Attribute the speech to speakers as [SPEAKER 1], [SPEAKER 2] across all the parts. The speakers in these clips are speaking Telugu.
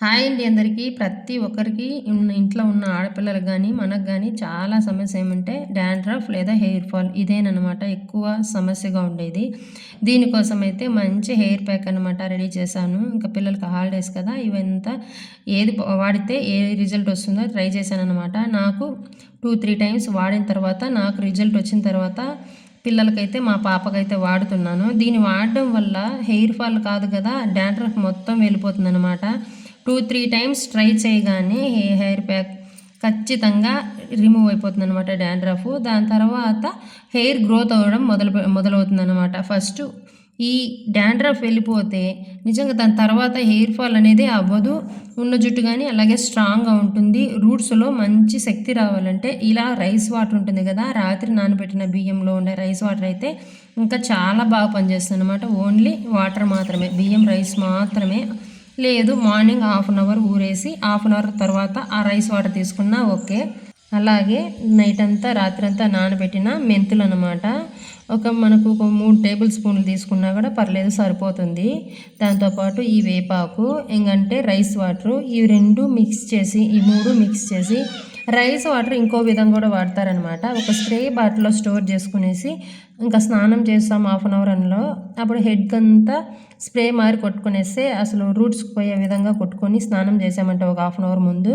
[SPEAKER 1] హాయ్ అండి అందరికీ. ప్రతి ఒక్కరికి ఇంట్లో ఉన్న ఆడపిల్లలకు గానీ, మనకు గానీ చాలా సమస్య ఏమంటే డాండ్రఫ్ లేదా హెయిర్ ఫాల్ ఇదేననమాట ఎక్కువ సమస్యగా ఉండేది. దీనికోసమైతే మంచి హెయిర్ ప్యాక్ అనమాట రెడీ చేశాను. ఇంకా పిల్లలకి హాలిడేస్ కదా! ఇవంతా ఏది వాడితే ఏ రిజల్ట్ వస్తుందో ట్రై చేశాననమాట. నాకు 2, 3 టైమ్స్ వాడిన తర్వాత నాకు రిజల్ట్ వచ్చిన తర్వాత పిల్లలకైతే మా పాపకైతే వాడుతున్నాను. దీన్ని వాడడం వల్ల హెయిర్ ఫాల్ కాదు కదా! డాండ్రఫ్ మొత్తం వెళ్ళిపోతుందనమాట. 2, 3 టైమ్స్ ట్రై చేయగానే హెయిర్ ప్యాక్ ఖచ్చితంగా రిమూవ్ అయిపోతుందనమాట డాండ్రఫ్. దాని తర్వాత హెయిర్ గ్రోత్ అవ్వడం మొదలవుతుందనమాట. ఫస్ట్ ఈ డాండ్రఫ్ వెళ్ళిపోతే నిజంగా దాని తర్వాత హెయిర్ ఫాల్ అనేది అవ్వదు. ఉన్న జుట్టు కానీ అలాగే స్ట్రాంగ్గా ఉంటుంది. రూట్స్లో మంచి శక్తి రావాలంటే ఇలా రైస్ వాటర్ ఉంటుంది కదా, రాత్రి నానబెట్టిన బియ్యంలో ఉండే రైస్ వాటర్ అయితే ఇంకా చాలా బాగా పనిచేస్తుంది అనమాట. ఓన్లీ వాటర్ మాత్రమే, బియ్యం రైస్ మాత్రమే. లేదు మార్నింగ్ హాఫ్ అన్ అవర్ ఊరేసి హాఫ్ అన్ అవర్ తర్వాత ఆ రైస్ వాటర్ తీసుకున్నా ఓకే. అలాగే నైట్ అంతా రాత్రంతా నానబెట్టిన మెంతులు అనమాట. మనకు ఒక 3 టేబుల్ స్పూన్లు తీసుకున్నా కూడా పర్లేదు, సరిపోతుంది. దాంతోపాటు ఈ వేపాకు ఇంకంటే రైస్ వాటరు ఇవి 2 మిక్స్ చేసి, ఈ 3 మిక్స్ చేసి రైస్ వాటర్ ఇంకో విధంగా కూడా వాడతారనమాట. ఒక స్ప్రే బాటిల్లో స్టోర్ చేసుకునేసి ఇంకా స్నానం చేస్తాం హాఫ్ అన్ అవర్ అందులో. అప్పుడు హెడ్కి అంతా స్ప్రే మారి కొట్టుకునేస్తే అసలు రూట్స్కి పోయే విధంగా కొట్టుకొని స్నానం చేసామంటే ఒక హాఫ్ అన్ అవర్ ముందు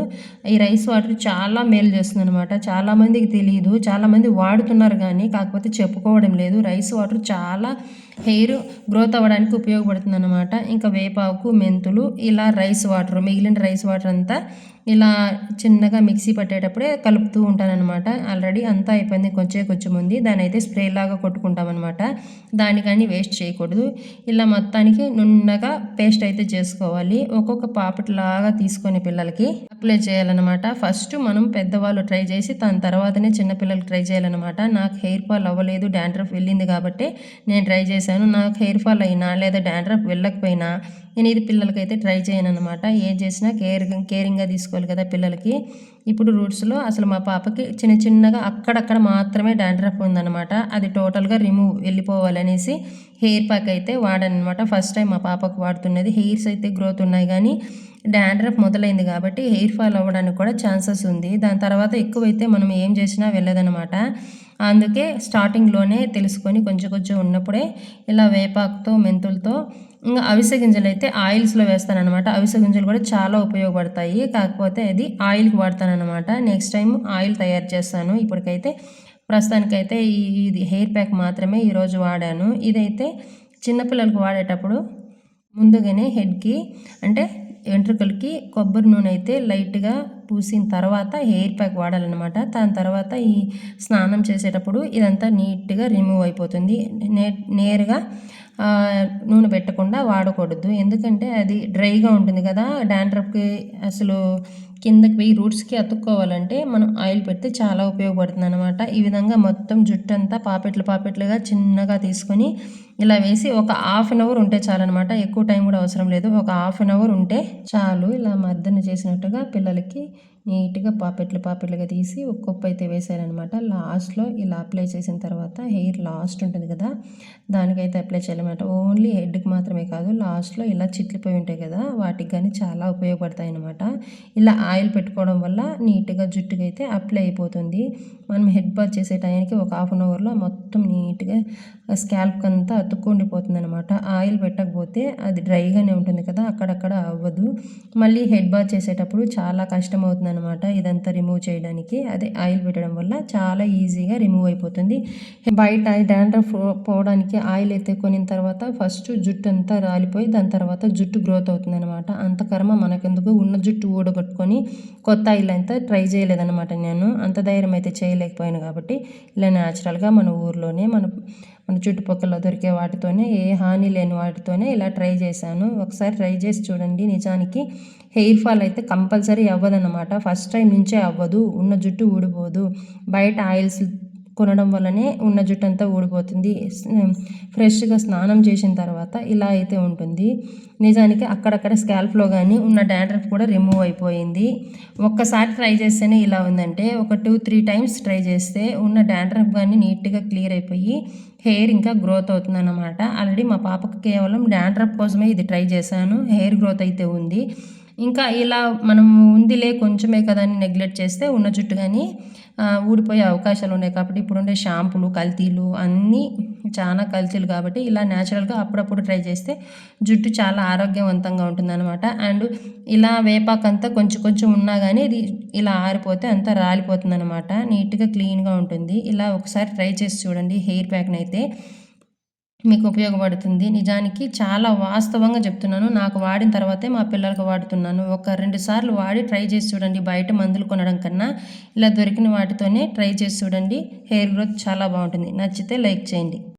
[SPEAKER 1] ఈ రైస్ వాటర్ చాలా మేలు చేస్తుంది అనమాట. చాలామందికి తెలియదు, చాలామంది వాడుతున్నారు కానీ కాకపోతే చెప్పుకోవడం లేదు. రైస్ వాటర్ చాలా హెయిర్ గ్రోత్ అవ్వడానికి ఉపయోగపడుతుంది అనమాట. ఇంకా వేపాకు, మెంతులు, ఇలా రైస్ వాటర్, మిగిలిన రైస్ వాటర్ అంతా ఇలా చిన్నగా మిక్సీ పట్టేటప్పుడే కలుపుతూ ఉంటానన్నమాట. ఆల్రెడీ అంతా అయిపోయింది, కొంచెం ఉంది. దాని అయితే స్ప్రే లాగా కొట్టుకుంటామన్నమాట. దానికని వేస్ట్ చేయకూడదు. ఇలా మొత్తానికి నున్నగా పేస్ట్ అయితే చేసుకోవాలి. ఒక్కొక్క పాపట్లాగా తీసుకొని పిల్లలకి అప్లై చేయాలన్నమాట. ఫస్ట్ మనం పెద్దవాళ్ళు ట్రై చేసి దాని తర్వాతనే చిన్నపిల్లలకి ట్రై చేయాలన్నమాట. నాకు హెయిర్ ఫాల్ అవ్వలేదు, డాండ్రఫ్ వెళ్ళింది కాబట్టి నేను ట్రై చేశాను. నాకు హెయిర్ ఫాల్ అయినా లేదా డాండ్రఫ్ వెళ్ళకపోయినా నేను ఇది పిల్లలకైతే ట్రై చేయను అనమాట. ఏం చేసినా కేరింగ్గా తీసుకోవాలి కదా పిల్లలకి. ఇప్పుడు రూట్స్లో అసలు మా పాపకి చిన్నగా అక్కడక్కడ మాత్రమే డాండ్రఫ్ ఉందన్నమాట. అది టోటల్గా రిమూవ్ వెళ్ళిపోవాలనేసి హెయిర్ ప్యాక్ అయితే వాడానమాట. ఫస్ట్ టైం మా పాపకు వాడుతున్నది. హెయిర్స్ అయితే గ్రోత్ ఉన్నాయి కానీ డాండ్రఫ్ మొదలైంది కాబట్టి హెయిర్ ఫాల్ అవ్వడానికి కూడా ఛాన్సెస్ ఉంది. దాని తర్వాత ఎక్కువైతే మనం ఏం చేసినా వెళ్ళదనమాట. అందుకే స్టార్టింగ్లోనే తెలుసుకొని కొంచెం ఉన్నప్పుడే ఇలా వేపాకుతో, మెంతులతో, ఇంకా అవిసె గింజలు అయితే ఆయిల్స్లో వేస్తానన్నమాట. అవిసె గింజలు కూడా చాలా ఉపయోగపడతాయి. కాకపోతే అది ఆయిల్కి వాడతానన్నమాట. నెక్స్ట్ టైం ఆయిల్ తయారు చేస్తాను. ఇప్పటికైతే ప్రస్తుతానికైతే ఇది హెయిర్ ప్యాక్ మాత్రమే ఈరోజు వాడాను. ఇదైతే చిన్నపిల్లలకు వాడేటప్పుడు ముందుగానే హెడ్కి అంటే వెంట్రుకలకి కొబ్బరి నూనె అయితే లైట్గా పూసిన తర్వాత హెయిర్ ప్యాక్ వాడాలన్నమాట. దాని తర్వాత ఈ స్నానం చేసేటప్పుడు ఇదంతా నీట్గా రిమూవ్ అయిపోతుంది. నేరుగా నూనె పెట్టకుండా వాడకూడదు, ఎందుకంటే అది డ్రైగా ఉంటుంది కదా. డాండ్రఫ్కి అసలు కిందకి పోయి రూట్స్కి అతుక్కోవాలంటే మనం ఆయిల్ పెడితే చాలా ఉపయోగపడుతుంది అనమాట. ఈ విధంగా మొత్తం జుట్టు అంతా పాపెట్లుగా చిన్నగా తీసుకొని ఇలా వేసి ఒక హాఫ్ అన్ అవర్ ఉంటే చాలన్నమాట. ఎక్కువ టైం కూడా అవసరం లేదు, ఒక హాఫ్ అన్ అవర్ ఉంటే చాలు. ఇలా మర్దన చేసినట్టుగా పిల్లలకి నీట్గా పాపెట్లుగా తీసి ఒక కొప్పు అయితే వేసారనమాట. లాస్ట్లో ఇలా అప్లై చేసిన తర్వాత హెయిర్ లాస్ట్ ఉంటుంది కదా, దానికైతే అప్లై చేయాలన్నమాట. ఓన్లీ హెడ్కి మాత్రమే కాదు, లాస్ట్లో ఇలా చిట్లిపోయి ఉంటాయి కదా వాటికి కానీ చాలా ఉపయోగపడతాయి అన్నమాట. ఇలా ఆయిల్ పెట్టుకోవడం వల్ల నీట్గా జుట్టుకి అయితే అప్లై అయిపోతుంది. మనం హెడ్ బాత్ చేసే టైంకి ఒక హాఫ్ అన్ అవర్లో మొత్తం నీట్గా స్కాల్ప్ అంతా అతుక్కుండిపోతుంది అనమాట. ఆయిల్ పెట్టకపోతే అది డ్రైగానే ఉంటుంది కదా, అక్కడక్కడ అవ్వదు. మళ్ళీ హెడ్ బాత్ చేసేటప్పుడు చాలా కష్టం అవుతుంది అనమాట ఇదంతా రిమూవ్ చేయడానికి. అదే ఆయిల్ పెట్టడం వల్ల చాలా ఈజీగా రిమూవ్ అయిపోతుంది. బయట డాండ్రఫ్ పోవడానికి ఆయిల్ అయితే కొనిన తర్వాత ఫస్ట్ జుట్టు అంతా రాలిపోయి దాని తర్వాత జుట్టు గ్రోత్ అవుతుంది అనమాట. అంత కర్మ మనకెందుకు, ఉన్న జుట్టు ఊడగొట్టుకొని కొత్త ఆయిల్ అంతా ట్రై చేయలేదన్నమాట. నేను అంత ధైర్యం అయితే చేయలేకపోయాను కాబట్టి ఇలా న్యాచురల్గా మన ఊర్లోనే మన చుట్టుపక్కల దొరికే వాటితోనే, ఏ హాని లేని వాటితోనే ఇలా ట్రై చేశాను. ఒకసారి ట్రై చేసి చూడండి. నిజానికి హెయిర్ ఫాల్ అయితే కంపల్సరీ అవ్వదన్నమాట. ఫస్ట్ టైం నుంచే అవ్వదు, ఉన్న జుట్టు ఊడిపోదు. బయట ఆయిల్స్ కొనడం వల్లనే ఉన్న జుట్టు అంతా ఊడిపోతుంది. ఫ్రెష్గా స్నానం చేసిన తర్వాత ఇలా అయితే ఉంటుంది. నిజానికి అక్కడక్కడ స్కాల్ప్లో కానీ ఉన్న డాండ్రఫ్ కూడా రిమూవ్ అయిపోయింది. ఒక్కసారి ట్రై చేస్తేనే ఇలా ఉందంటే ఒక 2-3 టైమ్స్ ట్రై చేస్తే ఉన్న డాండ్రఫ్ కానీ నీట్గా క్లియర్ అయిపోయి హెయిర్ ఇంకా గ్రోత్ అవుతుందన్నమాట. ఆల్రెడీ మా పాపకు కేవలం డాండ్రఫ్ కోసమే ఇది ట్రై చేశాను. హెయిర్ గ్రోత్ అయితే ఉంది. ఇంకా ఇలా మనం ఉందిలే కొంచెమే కదా అని నెగ్లెక్ట్ చేస్తే ఉన్న జుట్టు గానీ ఊడిపోయే అవకాశాలున్నాయి. కాబట్టి ఇప్పుడుండే షాంపూలు, కల్తీలు అన్నీ చాలా కల్తీలు కాబట్టి ఇలా న్యాచురల్‌గా అప్పుడప్పుడు ట్రై చేస్తే జుట్టు చాలా ఆరోగ్యవంతంగా ఉంటుందనమాట. అండ్ ఇలా వేపాకంతా కొంచెం కొంచెం ఉన్నా గానీ ఇది ఇలా ఆరిపోతే అంతా రాలిపోతుందనమాట. నీట్‌గా క్లీన్‌గా ఉంటుంది. ఇలా ఒకసారి ట్రై చేసి చూడండి హెయిర్ ప్యాక్‌నైతే. మీకు ఉపయోగపడుతుంది. నిజానికి చాలా వాస్తవంగా చెప్తున్నాను. నాకు వాడిన తర్వాతే మా పిల్లలకి వాడుతున్నాను. ఒక 2 సార్లు వాడి ట్రై చేసి చూడండి. బయట మందులు కొనడం కన్నా ఇలా దొరికిన వాటితోనే ట్రై చేసి చూడండి. హెయిర్ గ్రోత్ చాలా బావుంటుంది. నచ్చితే లైక్ చేయండి.